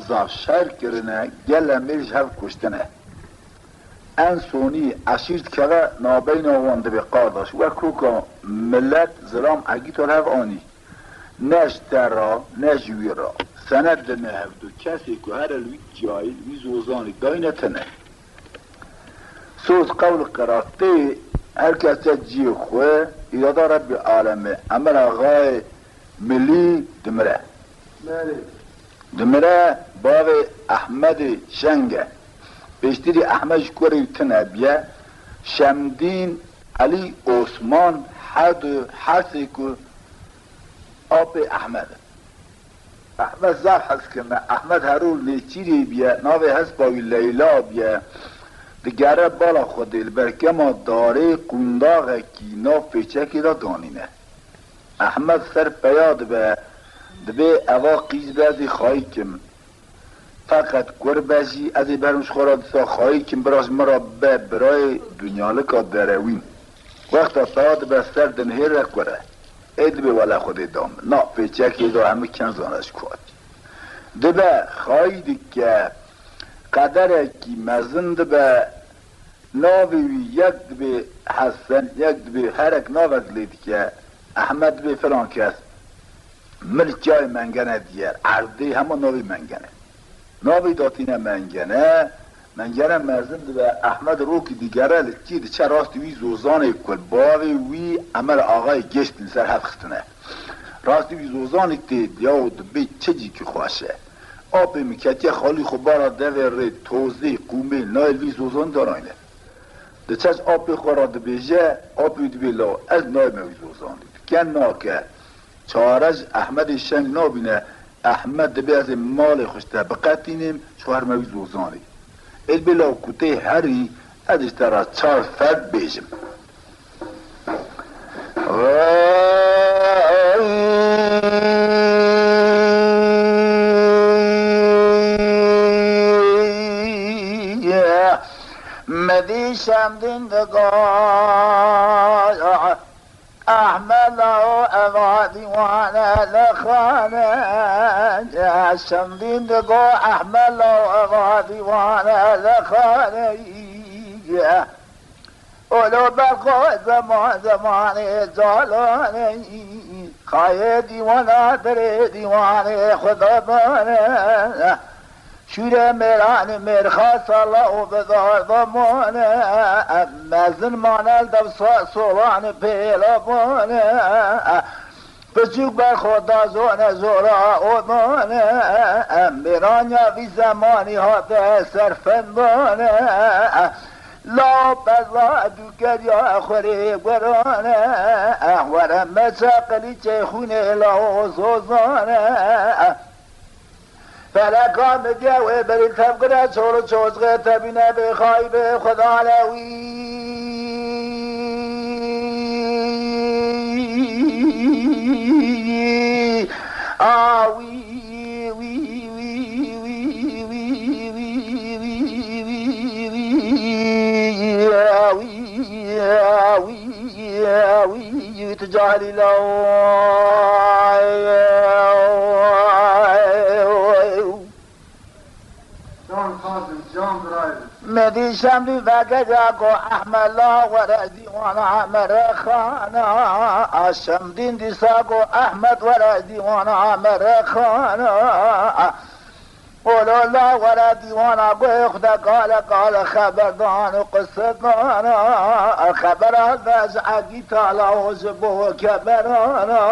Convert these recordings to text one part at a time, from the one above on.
زاب شهر کرنه گل میرش هف کشتنه ان سونی اشیرت که نابین آوانده به قار داشت و کوکا ملت زرام اگی تو هف آنی نش ترا نش ویرا سند نه هف دو کسی که هر الوی جایل وی زوزانی داینتنه سوز قول قراته هر کسی جی خواه ایرادا رب عالمه امر آقای ملی دمره باب احمد شنگه بیشتری احمد کوری تنبیه شمدین علی عثمان حسی که آب احمد زف هست کنه احمد هرول نیچیری بیه ناوی هست باوی لیلا بیه دگره بالا خود البرکه ما داره قنداغه کی ناف پیچه که دا دانینه احمد سر پیاد به دبه اوا قیز بازی خواهی کم فقط گر بازی از برمش خوراد سا خواهی کم براش مرا به برای دنیا لکا دروین وقت پیاد به سر دنهی را کره اید به ولا خود دام نا پیچه که دا همه کنزانش کود دبه خواهی که قدر کی مزند به ناوی یک دبه حسن یک دبه هرک ناوز لید که احمد به فلان کس مل جای منگنه دیگر عرضه همه ناوی منگنه ناوی داتینه منگنه مزند به احمد رو که دیگره لچید چه راست وی زوزانه کل باوی وی عمل آقای گشت سر هفت خستنه راست وی زوزانه تید یا دبه چه جی که خواشه آب میکتی خالی خوبارا دوره توزی قومه نایل وی زوزان دارaynه ده چش آب خورا ده بیجه آب وی دبی لاو از نای موی زوزان دید کن ناکه چارج احمد شنگ نابینه احمد دبی از مال خوشته بقتینیم چوهر موی زوزانی ال بلاو کته هری ادش تر چار فرد بیجم مدی شمدین دگاه احمد و اوادی وانا لخانه شمدین دگاه احمد و اوادی وانا لخانه اولو برقو زمان جالانه خواهی دیوانا در دیوانه خدا بانه شوره میران مرخاص الله بدار ضمانه مزن مانل دو سولان پیلا بانه بچوک بر خدا زونه زورا اومانه میران یا بی زمانی ها به سرفندانه لا بزا دوکر یا خوری گرانه ورم مساقلی چه خونه لا زوزانه فلکا مدیوه بری تفقره چورو چوزغه تبینه بخوای به خدا لوی آوی وی وی وی وی وی آوی آوی آوی تجاهلی لو مدی شمدی وگجا کو احملا ور دیوانا مرخانا شمدین دیسا کو احمد ور دیوانا مرخانا قولو لا ور دیوانا کو خدا قال خبردان و قصدانا خبر از عگی تالا و زبو کبرانا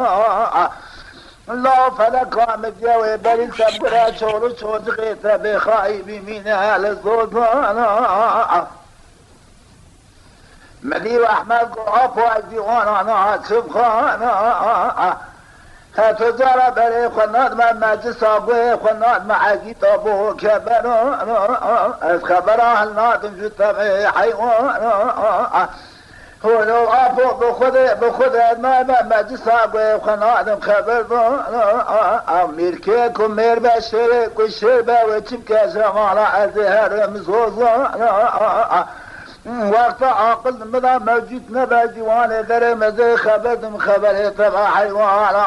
لا فلکا مدیوه بری سبگره چورو چوزقیت بخواهی بیمین اهل زودانا مدی و احمد کو آپو از دیوانا سبخانا تو جارا بری خناد من مجلسا گوه خناد معگی تابو کبرانا از خبر اهل نادم جتا به حیوانا هولو آبو بخود ما مجلسا گوه خنادم خبر دانا میرکه کو میر بشره کو شربه و چیب که زمانا از هرم زوزانا وقت عاقل مدا موجود نبا دیوانه در مزه خبردم خبره تبا حیوانا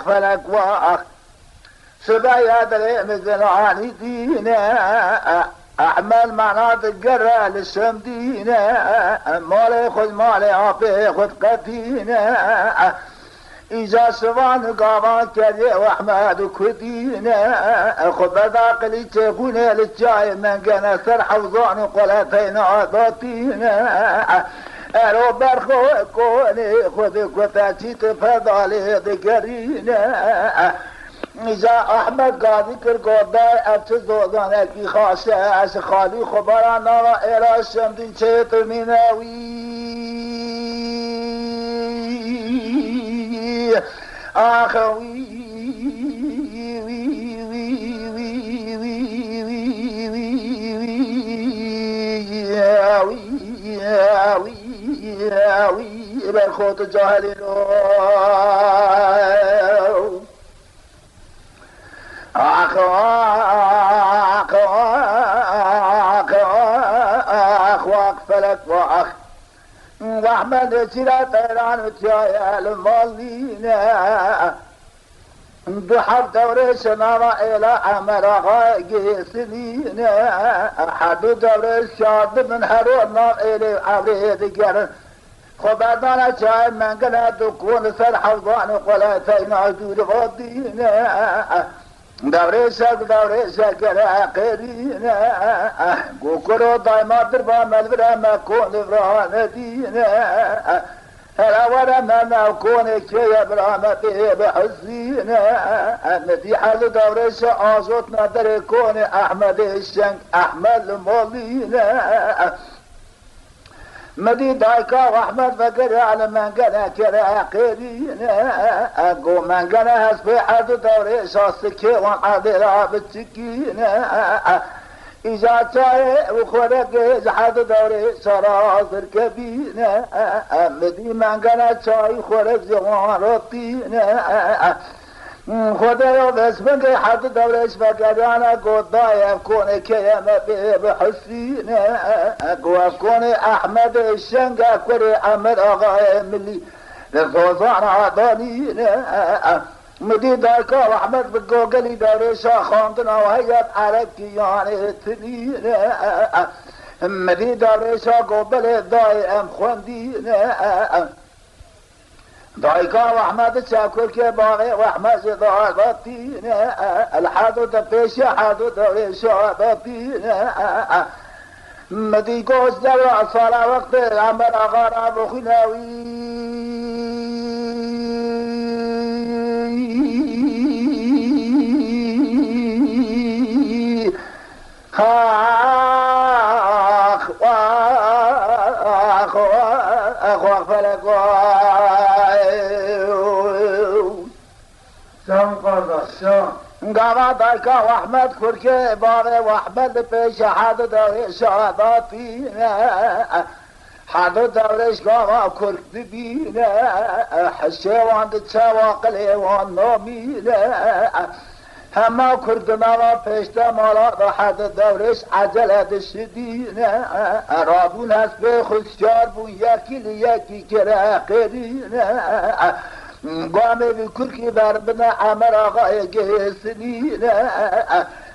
فلك واخ سبايا دري مزراني دينا اعمل مناطق قرى للشمدينا مالي خذ مالي عافي خذ قتينا إذا سبان قابان كذي واحمد وكدينا خذ ذاقلي تكوني للجاي من قنا سرح وظان وقلتين عضاتينا أرو برخو كوني خذ كتاتي تفضالي ذكرينا إذا أحمد قاضي كرقوداي أبتزوضان أكي خاصة أس خالي خبرانا وإلى الشمدين شيط مناوي آخوي برخوت جاهلين آخ فلك واخ واحمد سيرا طيران وتيايا المالينا بحب دوري سنارا الى عمر غاقي سنين حد دوري الشاد من هرون الى عبيد قرن خبرنا شاي من قنا تكون سر حوضان وقلتين عدود غدينا دوري ساق راقرينا قوكرو دايما دربا ملبرا ما كون برانا دينا هلا ورا ما كون كي برانا بحزينا ندي حال دوري سازوتنا دري كون احمد الشنك احمد المولينا مدي دايكا واحمد فقر على من قنا كرا قرينا اقو من قنا هسبي حد دوري ساسكي وحاضرها بالسكينة إذا تاي وخرق حد دوري سرازر كبينة مدي من قنا تاي خرق زوان رطينة خدا بس من حد دورش فقدانا قد ضايف كوني كيما بحسينة اقوى كوني احمد الشنقة كوري عمر اغاية ملي للغوزان عضانينا مدي دايكا واحمد بقوقلي دورشا خاندنا وهيات عربكي يعني تنينا مدي دورشا قبل ضايم خواندينا ضايقا واحمد شاكر كباغي واحمد ضاغطينا الحدود بيش حدود وليش ضاطينا مدي قوس دوا صلاة وقت عمر غراب وخناوي اخ واخ واخ فلك قاما دايكا واحمد كركي باري واحمد بيش حد دوري شهاداتينا حد دوريش قاما كرك بينا حشيوان تتساواق الهيوان نومينا هما كردنا وبيشتا مالا حد دوريش عجلة الشدينا رابون هسبي خسيار بون يكي ليكي كرا قرينا قامي بكركي بربنا عمر آغاية قيسنينا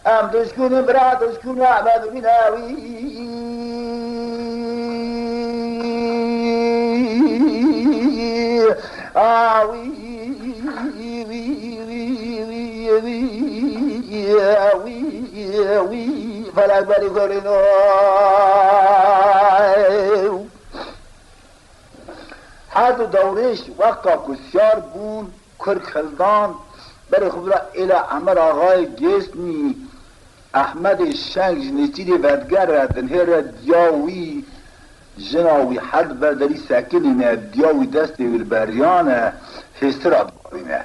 ام دشكون براد دشكون احمد بناوي آوي فلا بري قرنو حد دوريش وقتا كسيار بون كر خلدان بري خبرا الى عمر آغای گسنی احمد الشنگ نتیری ودگر دنهر دیاوی جناوی حد برداری ساکنینه دیاوی دستی والبریانه هستر دارینه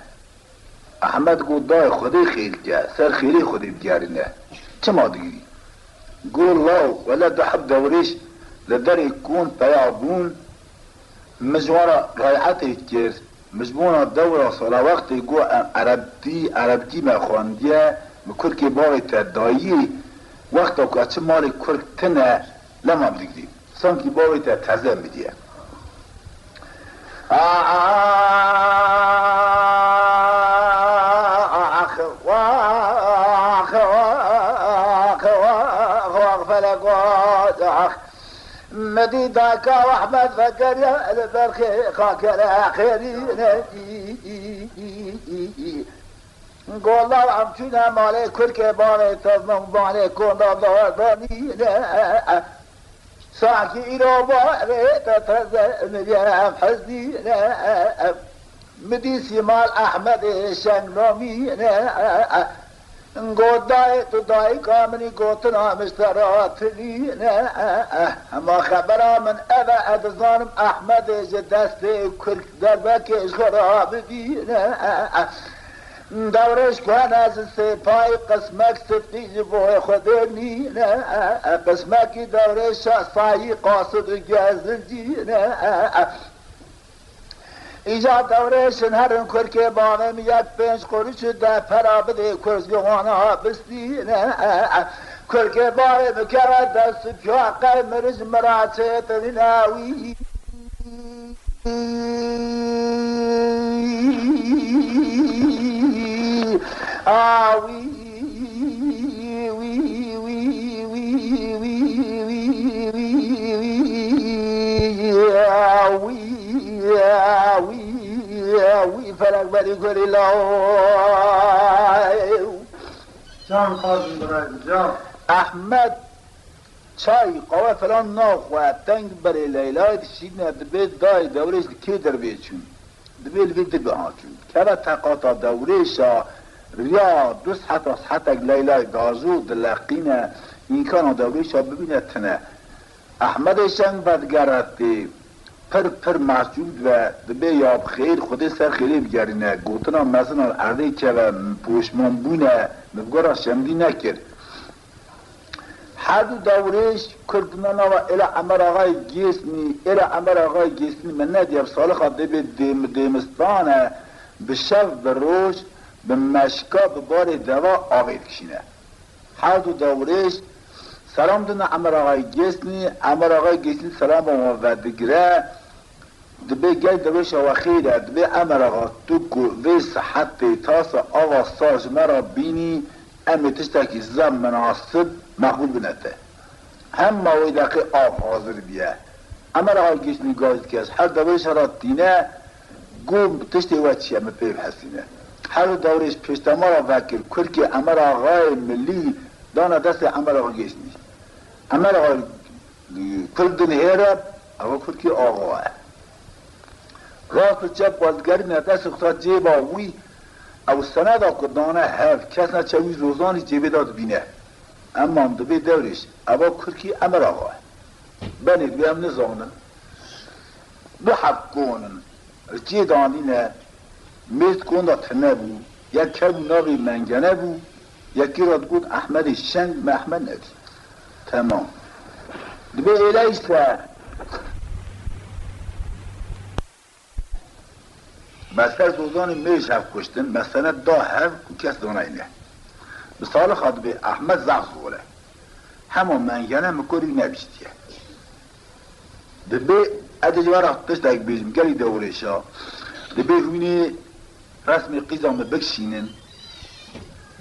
احمد گودای خودی خیل که سر خیلی خودی بگرینه چه ما دیگری قول له ولا تحب دوريش لدر يكون بيعبون مجوارا رایعته کرد مجبونا دورا صلا وقت يقول عربتي ما خوانديه مكل که باوی تدایی وقتا که اچه مال کرد تنه لما بدگدیم سانکی باوی تزم بدیه مدي داكا واحمد فكر يا البرخي خاك الاخيري قول الله عمتنا مالي كركي باني تزمن باني كون دار داني ساكي إلو باني تتزم يا حزني مدي سمال أحمد شنغلومي قدای تو دای کامنی گوتنا مشترات لینا اما خبر من اذا ادزانم احمد جدست کرک در بکش خراب بینا دورش کن از سپای قسمک ستیج بوی خود نینا قسمکی دورش سایی قاصد گزل جینا ایجا دورشن هرن کرکه بانم یک پنج قرش ده پرابده کرزگوانا بستینه کرکه بانم که دست پیاقه مرز مراچه تنیناوی آوی وی فرق بری کری لاو جان خواهدیم برای جان احمد چای قوه فلان ناخواه تنگ بری لیلای دشید دبی دای دورش که در بیچون دبی لبی دبی آچون که تقاطع دورشا ریا دوست حتک لیلای دازو دلقینه این کانا دورشا ببینه تنه احمد شنگ بدگرد پر مسجود و دبی یاب خیر خود سر خیلی بگرینه گوتنا مثلا عرضه که و پوشمان بونه مبگارا شمدی نکر هر دو دورش کردنانا و الى عمر آقای گیسنی من ندیب سالخا دبی دیمستانه به شب به روش به مشکا به بار دوا آقید کشینه هر دو دورش سلام دونه عمر آقای گیسنی سلام با ودگره دبی گل دوش و خیره دبی عمر آقا تو وی صحتی تاس آقا ساج مرا بینی امی تشتاکی زم مناسب مقبول بنده هم ماوی دقی آب حاضر بیه عمر آقا گیسنی گاید که از هر دوش را دینه گوم تشتی و چیه مپیب حسینه هر دورش پشتما را وکر کرکی عمر آقای ملی دانا دست عمر آقا گیسنی عمر آقا کردن هیرب آقا کرکی آقاه راست چپ والدگری ندست اختار جیبا وی او سنده کردانه هف کس نچوی روزانی جیبه داد بینه اما هم دبی دورش اوا کرکی عمر آقاه بنید بیم نزانن دو حق کنن جی دانینه میرد کنده تنه بو یک کرد ناقی منگنه بو یکی را گود احمد شنگ محمد ندی تمام دبی ایلیسه مثلا دوزان میش هف کشتن مثلا دا هف کس دانه اینه مثال خواهد به احمد زغز بوله همون منگنه مکوری نبیشتیه دبی ادی جوار اختش داک بیجم گلی دورشا دبی روینی رسم قیزام بکشینن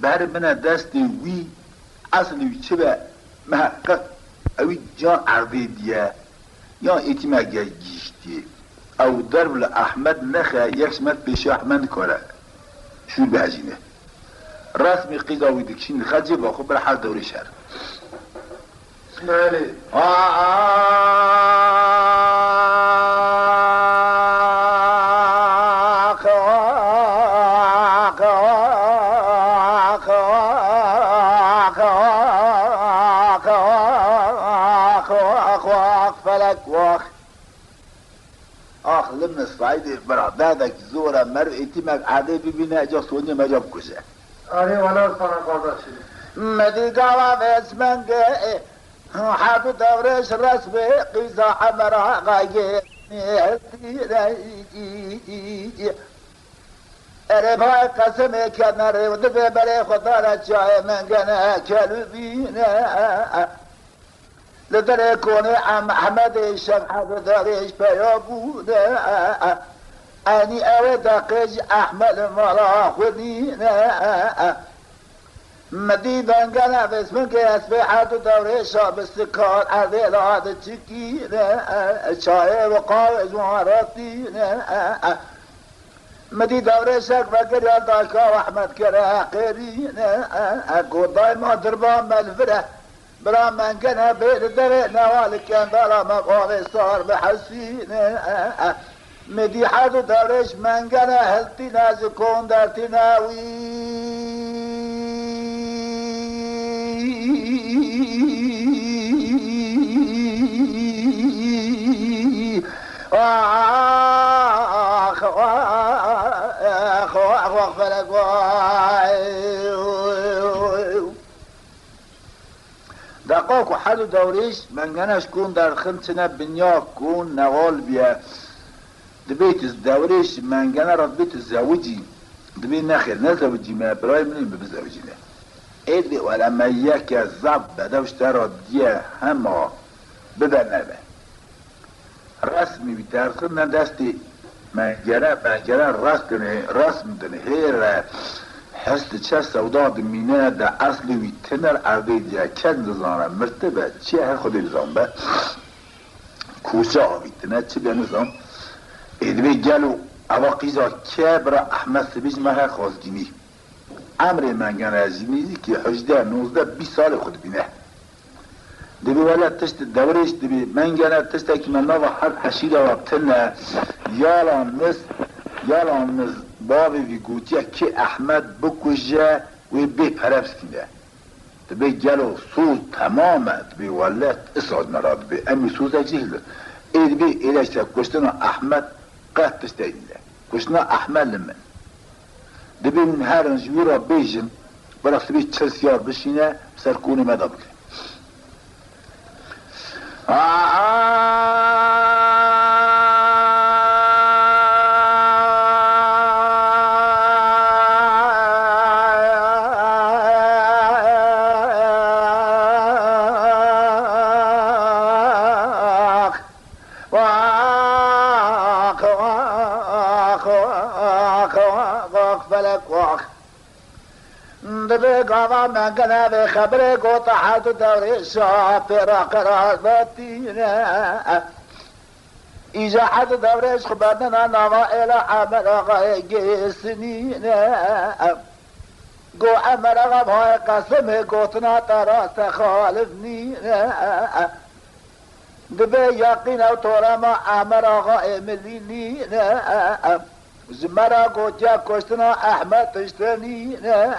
بر بنا دست وی اصلی چه به محقق اوی جان عرضی دیه یا ایتیمه گیشتی او درب احمد نخه یک شمت پیش احمد کاره شو بهجینه رسم قیزاوی دکشین خجه با خود بر هر دوری شهر بله لمن الصعيد برادادك زورا مرئتي مك عادي ببينا اجا سوني مجاب كوزا آره والا سانا قاضا شده مدي قاوا بسمنگ حد دورش رسم قیزا عمرها غایر اربای قسم کنر و دفع برای خدا را جای من گنه کلوبینه لدر کنه احمد شمحب دارش پیا بوده اینی اوه دقیج احمد مالا خودینه مدی بنگنه بسمن که اسبی حد دوره شابستکار عدل عاد چکینه چای و قاوز واراتینه مدی دوره شک بگر یاد داشکا و احمد کره قرینه گودای ما دربان ملفره برا منگنه بیر دوه نوال کندالا مقاوه سار بحسینه مدی حد دورش منگنه هلتی نازکون در تناوی دقاق حد دوريش منجناش كون در خمسنا بنيا كون نوال بيا دبيت الدوريش منجنا ربيت الزوجي دبي نخير نزوجي ما براي منين بزوجي له إدي ولما ياك الزب بدوش ترى ديا هما بدنبه رسمي بترخنا دستي منجنا رسم دنهير حست چه سودا دمینه در اصل ویتنر عرضی دیا کن نظامه مرتبه چه هر خودی نظام کوچه ویتنه چه بیا نظام ادوی گلو اواقیزا که برا احمد سبیج مهر خوازگینی امر منگن ازینیزی که 18 19 20 سال خود بینه دبی ولی تشت دورش دبی منگن تشت اکی من نوا هر حشید وابتنه یالان نز بابی وی گوتیه که احمد بکجه و بپربس کنه دبی گلو سوز تمامه دبی ولت اسعاد مراد بی امی سوز اجیل اید بی ایلشته کشتنا احمد قهد تشتایده کشتنا احمد لمن دبی من هر انجوی را بیجن برای دبی 40 سیار بشینه سرکونی مدا بکنه منگنه به خبره گوتا حد دوری شاه پیرا قرار باتینه ایجا حد دورش خبردنا نوائل عمل آقای گیسنینه گو عمل آقا بهای قسم گوتنا تراست خالف نینه دبه یقین او تورما عمل آقای ملینینه زمرا گوتیا کشتنا احمد تشتنینه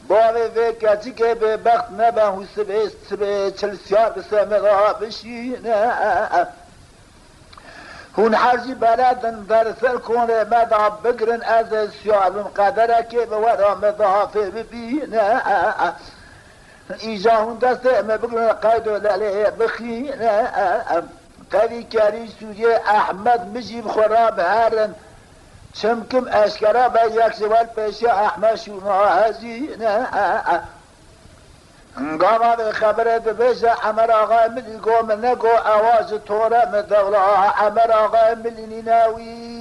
باوی وی کسی که به بخت نبه حسبه 40 سیار بسمغا بشینه هون حرجی بلدن در سر کنه مدا بگرن از سیار قدره که به ورا مضافه ببینه ایجا هون دسته ام بگرن قید و لله بخینه قوی کری سویه احمد مجیب خراب هرن چمکم اشکرا به یک سوال پیش احمد شما هزینه گاما به خبرت بیش عمر آقای ملی گو من نگو آواز توره مدولا عمر آقای ملی ناوی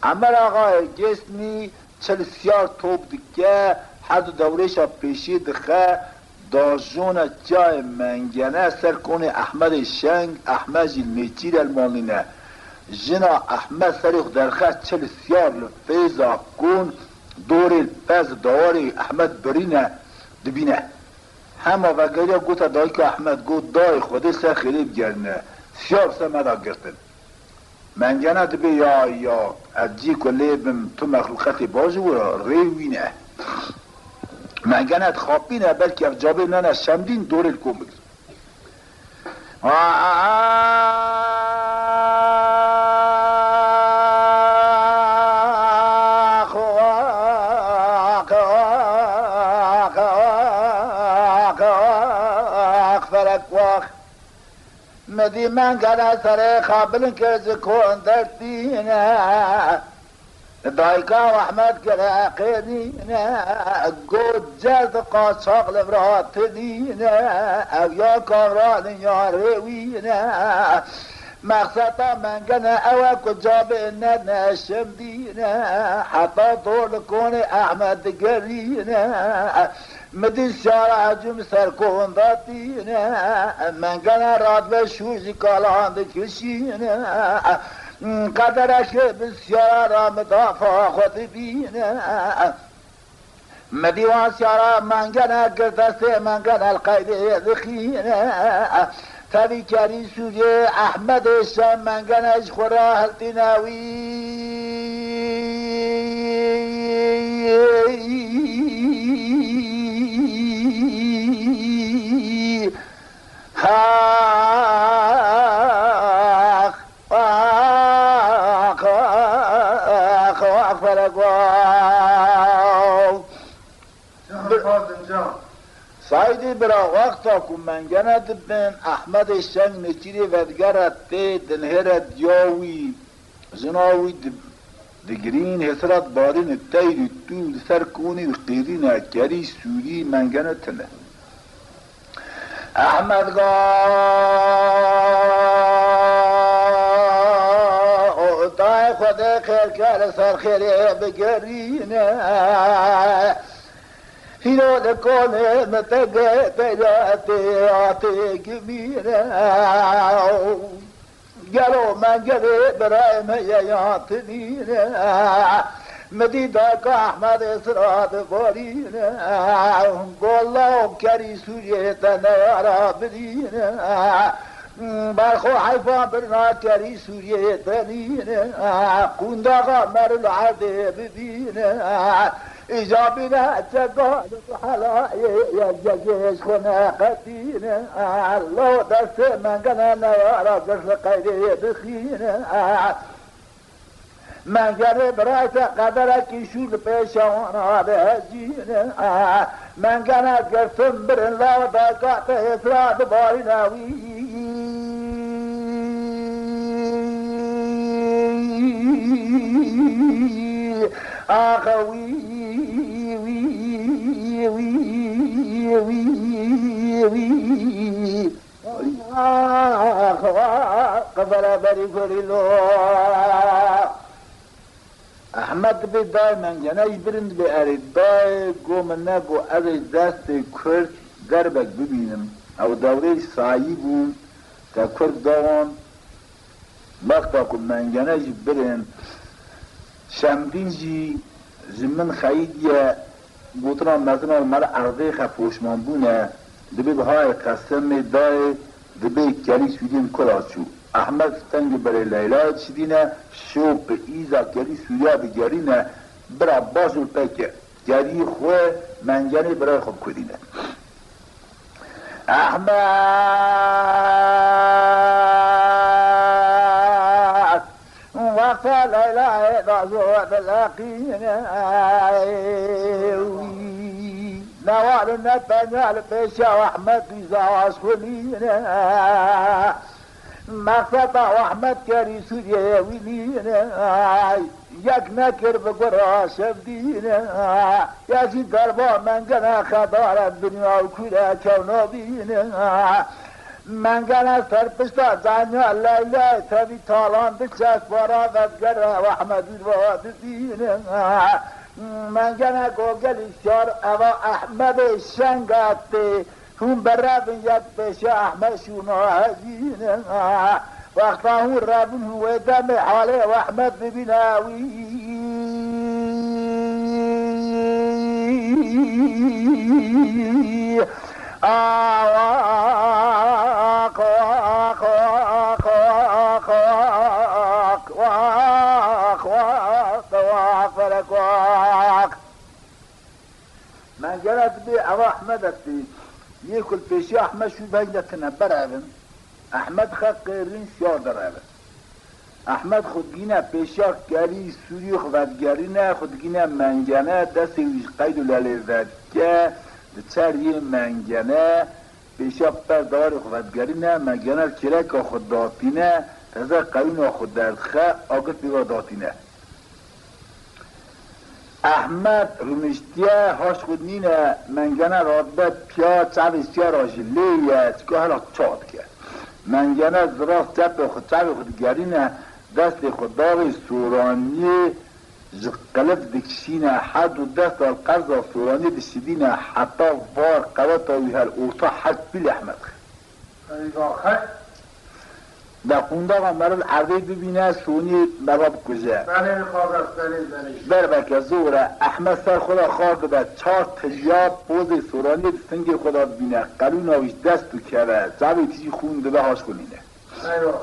عمر آقای جسمی 40 سیار توب دکه حد دورش پیشی دخه داجون جای منگنه سر کنه احمد شنگ احمد المیچیر المانینه جنا احمد سریخ درخه 40 سیار لفیزا کن دور الفز دواری احمد برینه دبینه همه وگریا گوتا دایی که احمد گوت دای خوده سر خیلی بگرنه سیار سمدا گرتن منگنه دبی یا ادجی کلی بم تو مخلوقات باجو را ریوینه منگنت خوابینه بلکه اف جابه نانه شمدین دور کمبل مدی منگنه سر خابلن که زکون درتینه دایکا و احمد که قیدینه گود جلد قاچاق لبرات دینه او یا کامران یا روینه مقصد منگنه او کجا به نشم دینه حتی طول کن احمد گرینه مدی شارع جم سرکون داتینه منگنه راد به شوزی کالاند کشینه قدرش بسیار مدافع خود بینه مدیوان سیارا منگنه گردسته منگنه القید دخینه تبی کری سوریه احمد شم منگنش خورا هلتیناوی سایدی برا وقتا که منگنه دبن احمد شنگ نچیری ودگرت تی دنهرت یاوی زناوی دگرین حسرت بارین تیری طول سر کونی و قیرین کری سوری منگنه تنه احمد دای خود خیر کر سر خیره بگرینه هیرو دکونه متگه تیراتی آتی گمینه گلو منگره برای میات دینه مدی داکا احمد اسرات بارینه گولا کری سوریه تنیارا بدینه برخو حیفان برنا کری سوریه تنینه قونداغا مرل عرده ببینه ایجابی نه چگاه حلای یجیش خونه قدینه لو دست منگنه نیارا گرس قیده بخینه منگنه برایت قدره کشون پیشوانا بهجینه منگنه گرسم برن لو دکات اسراد باری نوی آخوی قبل بری احمد به دای منگنه برند به اردای گو منه گو از دست کرد گربک ببینم او دوره سایی بود تا کرد داوان وقتا که منگنه برند شمدین جی زمن خیلیه گوتنا مثلا مال عرضه خفوشمان بونه دبی به های قسم دای دبی کلی سویدین کلاسو احمد تنگ برای لیلا چیدینه شو به ایزا کلی سویا بگرینه برا بازو پکه گری خواه منجنی برای خود کدینه احمد وقت لیلا دازو دلاقینه نوال نتنال پیشا احمد بیزاز خلینه مقصد احمد کری سوریه وینینه یک نکر بگرا شبدینه یکی دربا منگنه خدارت دنیا و کوره کونو بینه منگنه سرپشتا زنیا لیلا تبی تالان بچست بارا ودگره و احمد الواد دینه منگنه گوگلی شار اوا احمد شنگاته هم برابن یک پیش احمد شونا هزینه وقتا هم رابن هو دم حاله و احمد ببیناوی من جرد بي او احمد بي يكل بيشي احمد شو بيجتنا برعبن احمد خد قيرين سيار درعبن احمد خودگینه پیشا گری سوری خودگرینه خودگینه منگنه دست ویش قید و للیزدکه چری منگنه پیشا پردار خودگرینه منگنه کرک خود داتینه تزه قوین خود دردخه آگت بیگا داتینه احمد رومشتیه هاش خود نینه منگنه رادبه پیا چاوی سیا راجلیه چکه هلا چاد کرد منگنه زراف چاوی خودگرینه دست خداوی سورانی قلب دکشینه حد و دست القرض سورانی دشدینه حتی وار قواتاوی هر اوتا حد بیل احمد خیلی در خونده و مرد عرضی ببینه سونی مراب کجه بله خواهد بر بکه زوره احمد سر خدا خواهد به 4 تجیاب پوز سورانی سنگ خدا ببینه قلون آویش دست تو کرده زبی تیجی خونده به هاش کنینه ایوه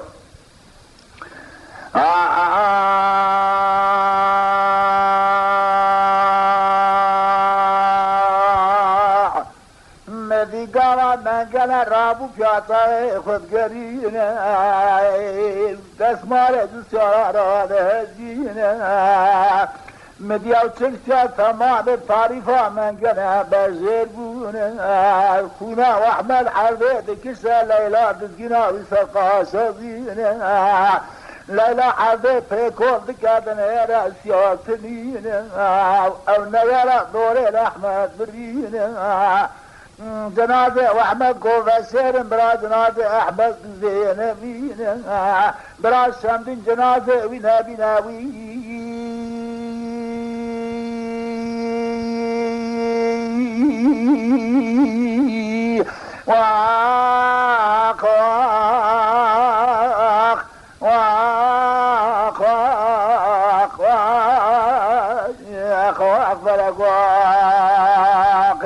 مدیگارا منگل رابو پیاتا خودگرینه دستمال دوستیارا را دهجینه مدیاو چلسیا تمام تاریفا منگل بزیر بونه خونه و احمد عربه دکسه لیلا دزگینا و سقا سازینه لیلا عربه پیکور دکادن ایرا سیاتنینه او نیرا دوره احمد برینه جنازه واحمد قوة سير برا جنازه احمد زينبين برا شمدين جنازه وينا بناوي واق واق واق واق واق واق واق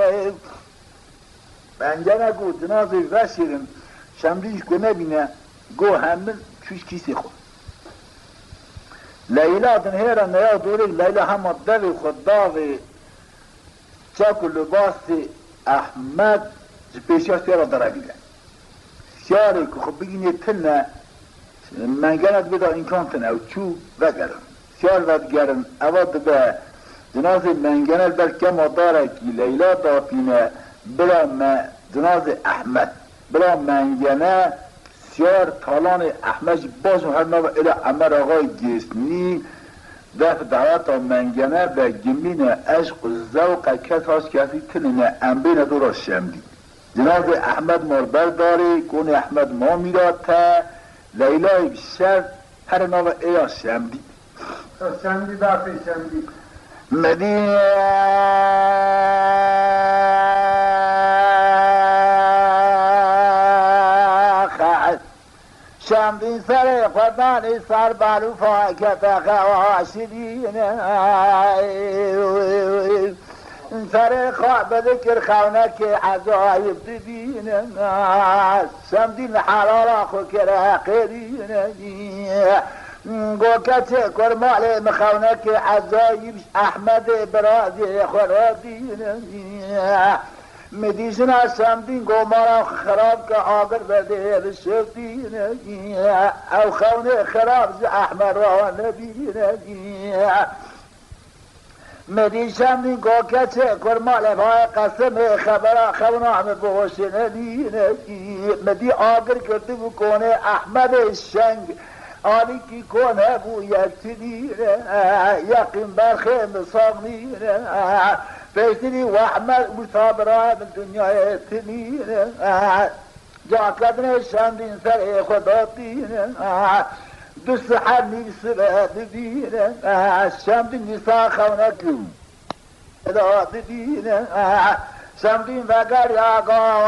بنجانه گو جنازه وشیرم شمریش گو نبینه گو همین چوش کیسی خود لیلا دنهیرا نیا دوره لیلا همه دوی خود داوی چاک و لباس احمد پیشا سیارا درگیده سیاری که خب بگینه تنه منگنت بدا اینکان تنه او چو وگرم سیار وگرم اواد به جنازه منگنت بلکه ما داره که لیلا داتینه بلا ما جناز احمد بلا منگنه سیار تالان احمد بازم هر نوع الى عمر آقای گیسنی دفع دعوت منگنه به گمین عشق و زوق کس هاست کسی تنینه انبین دورا شمدی جناز احمد ماربر داری کون احمد ما میراد تا لیلای بشر هر نوع الى شمدی شمدی دافی شمدی مدینه شمدین سر خدانی سر بلو فاکت خواشدین سر خواب ذکر خونک عزایب دبین شمدین حلال خو کرا قرین گوکت کرمال مخونک عزایب احمد برازی خرادین مدیشنا شمدین گو مارا خراب که آگر بده بشفتین او خونه خراب زی احمد را نبین مدی شمدین گو کچه کرمال بای قسم خبر خونه همه بوشنین مدی آگر کرده بکنه احمد شنگ آنی کی کنه بو یکتنین یقین برخه مصابنین پیشتری و احمد مصابره من دنیای تنین جا کدن شمدین سر خدا دین دست حمی سبت دین شمدین نیسا خونکو داد دین شمدین وگر یاگا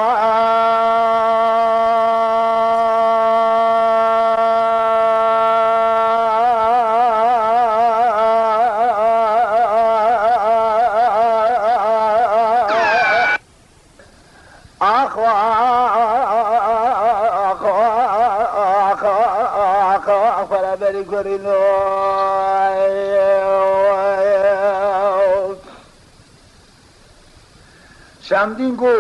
شمدین گو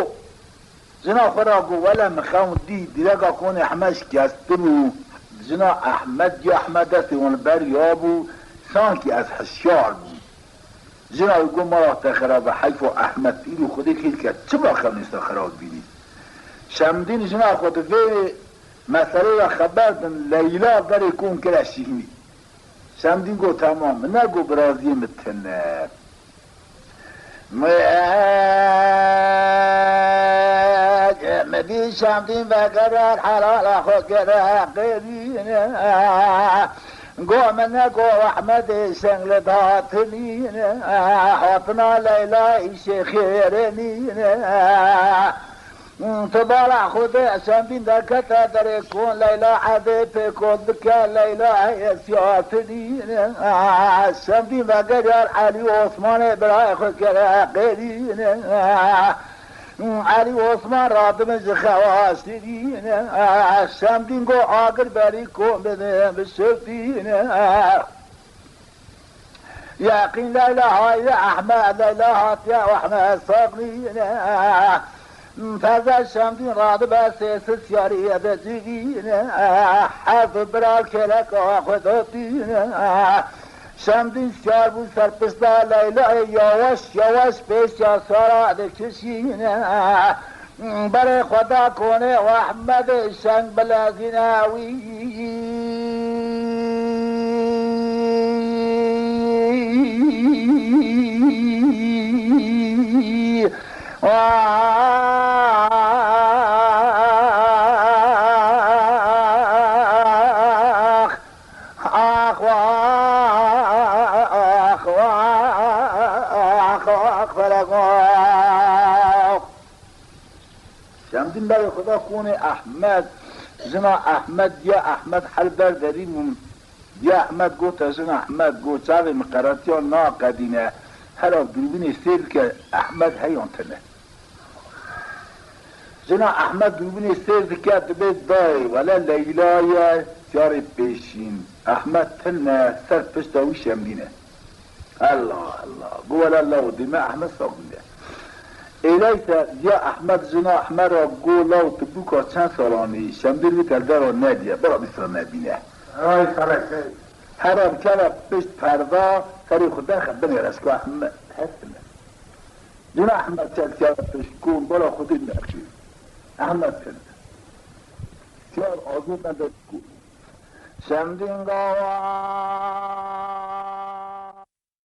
جنا خورا گو ولا مخاون دیرگا کون همش گسترو جنا احمد یا احمد دستی اون بر یابو سانکی از حشیار بود جنا گو ما تخراب حیف و احمد ایلو خودی خیل کرد چه با خونیستا خراب بینی شمدین جنا خود وی مسئله را خبر دن لیلا بری کون کرا شیمی شمدین گو تمام نگو برازی متنه مدی شمدین و قرار حلال خود قرار قدینه گو من نگو احمد سنگل داتنینه حاطنا لیلا شخیرنینه تبارع خود شمدین در کتا در کون لیلا عده پیکون بکر لیلا یسیاتنینه شمدین و قرار علی عثمان برای خود قرار قدینه علی عثمان رادمز خواستی شمدین گو آگر بری کن بده بشفتین یقین لیلا های احمد لیلا هاتیا و احمد صغرین فضل شمدین راد بسیس سیاریت جگین حرف برال کلک آخداتین شمدین سیار بود سرپستا لیلا یواش پیش یا ساراد کشین برای خدا کنه و احمد شنگ بلازیناوی شمدین برای خدا کونه احمد جنا احمد یا احمد حل برداریم یا احمد گوتا جنا احمد گو چاوی مقراتی ها ناقدینه هر دوربین سیل که احمد هیان تنه جنا احمد دوربین سیل که دبید دای ولا لیلای سیار پیشین احمد تنه سر پشتاوی شمدینه الله گو ولا الله دیمه احمد ساقنده ایلیس یا احمد جنا احمد را گو لاو تبوکا چند سالانی شمدین وی تلده را ندیه برا بیسرا نبینه آی سرکه حرام کنه پشت پردا سری خدا خبنی رسکو احمد حسنه جنا احمد چند که پشت کن برا خودی نرکی احمد چند سیار آزود نداد کن شمدین گاوان